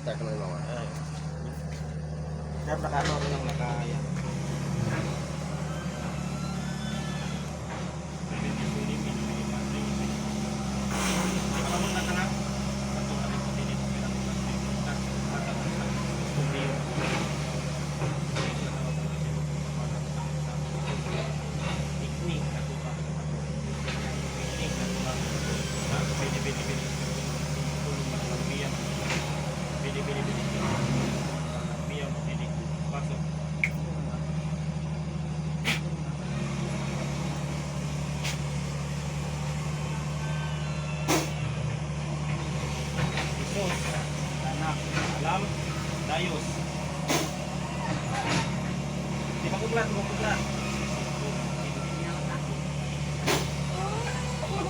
start naman yung mga. Dapat nakano rin lang nakaya. Alam, dayos. Di makuklat, makuklat.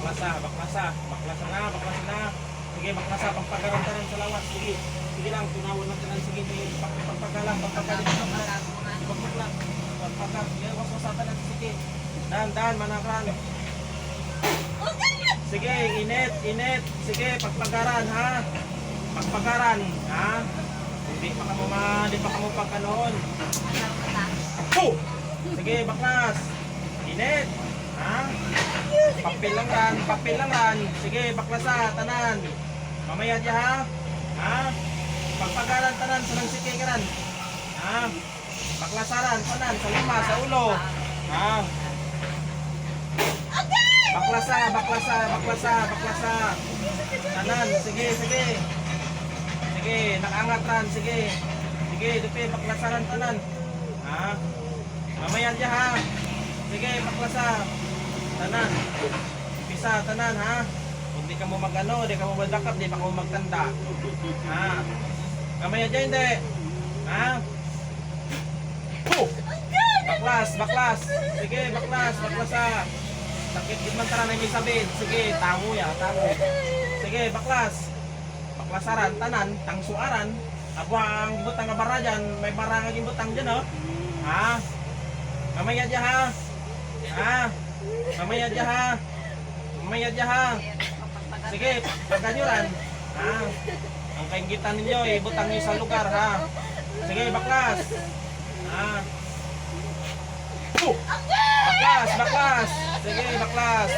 Baklasa na. Sige, baklasa, pagpagalantaran sa lawas. Sige lang, tunawan lang tanan. Sige, pagpagalan, pagpagklat. Pagpagkat, waswasatan natin, sige. Dahan, manakan. Sige, init. Sige, pagpagaran, ha? Pagpagaran, ha? Hindi pa ka mo pagkanoon. Sige, baklas. Init, ha? Papel lang ran. Sige, baklasa, tanan. Mamaya diya, ha? Ha? Pagpagaran, tanan, sa nang sikikiran. Ha? Baklasaran, tanan, sa lima, sa ulo. Ha? Baklasa. Tanan, sige. Sige, nakaangat ran, sige. Sige, dupi, baklasaran tanan. Ha? Mamaya diya, ha? Sige, baklasa. Tanan. Pisa, tanan, ha? Kung di ka mo magano, di ka mo madakap, di pa ka mo magtanda. Ha? Mamaya diya, hindi. Ha? Baklas. Sige, baklasa. Sakit din man tara na may sabihin. Sige, tango. Sige, baklas. Baklasaran, tanan, tangsuaran. Abang butang nga bara dyan. May bara nga butang dyan, oh. Ha? Mamaya dyan, ha? Ha? Mamaya dyan, ha? Sige, pagkanyuran. Ha? Ang kaingitan ninyo, ibutang nyo sa lugar, ha? Sige, baklas. Ha? Baklas. Sige, baklas.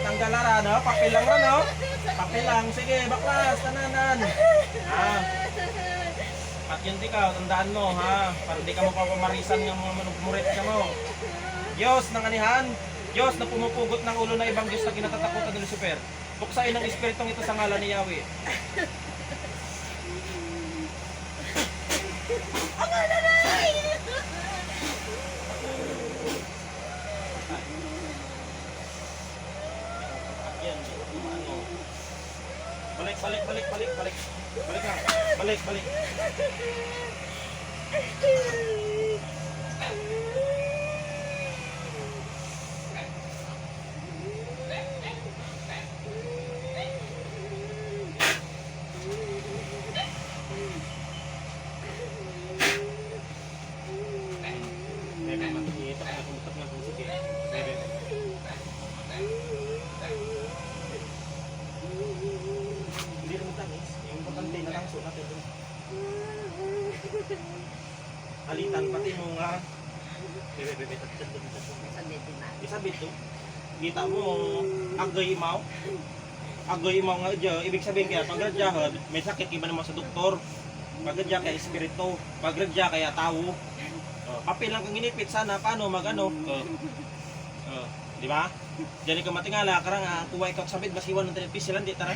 Tanggal lara, no? Papel lang ron, no? Papel lang. Sige, baklas. Tananan. Ha? At yun ikaw, tandaan mo, ha? Para di ka mo papamarisan ng mga manugmurit ka mo. Diyos ng anihan, Diyos na pumupugot ng ulo na ibang Diyos na kinatatakutan ni Lucifer. Buksain ang espiritong ito sa ngalan ni Yahweh. Balik. Alitan pati mo nga. Isabit to. Kita mo agoy imaw nga dyan. Ibig sabihin kaya pag radyahan, may sakit iba naman sa doktor. Pag radya kaya espiritu, pag radya kaya tao. Papel lang kang ginipit sana paano magano. Di ba? Diyan ka matingala karang tuwa ikaw sabit basiwan ng television di tara.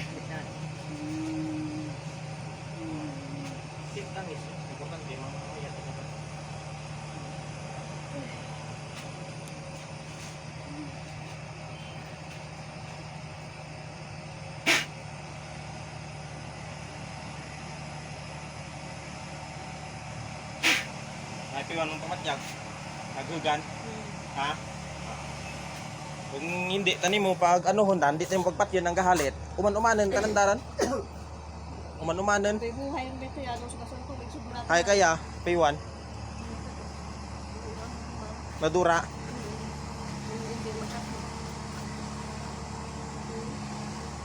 Tangis. Importante mamaya ito. Ay piwan mong pamatyag. Nagugan. Ha? Kung hindi tani mo pag ano hondan, di tayo pagpatyon ng gahalit. Uman-umanan kanandaran. Uman-umanan. Buhay yung beto yan, sumasunto, may sobra. Ay kaya, P1. Madura.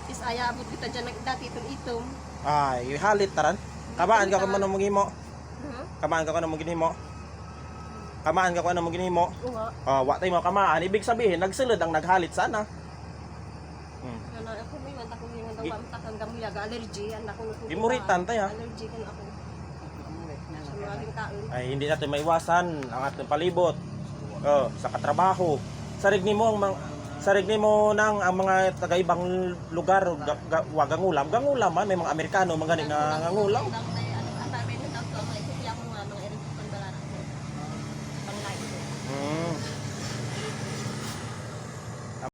Is aya abot kita dyan dati itong itong. Ay, halit taran. Kamaan ka kung ano mong himo. Ha? Kamaan ka kung ano mong ginhimo. Kamaan ka kung ano mong ginhimo. Uwa. Wa tay mo kamaan, ibig sabihin nagsulod ang naghalit sana. Ano ako may man ako may man daw matakang gamuya ga allergy an ako nutubo. Gimuritan tay ha. Allergy kan ako. Sa mga taon. Ay hindi natin maiwasan ang ating palibot. Sa katrabaho. Sarig nimo ang sarig nimo nang ang mga taga-ibang lugar wagang ulam. Gangulam man may mga Amerikano mga gani nga ngangulam.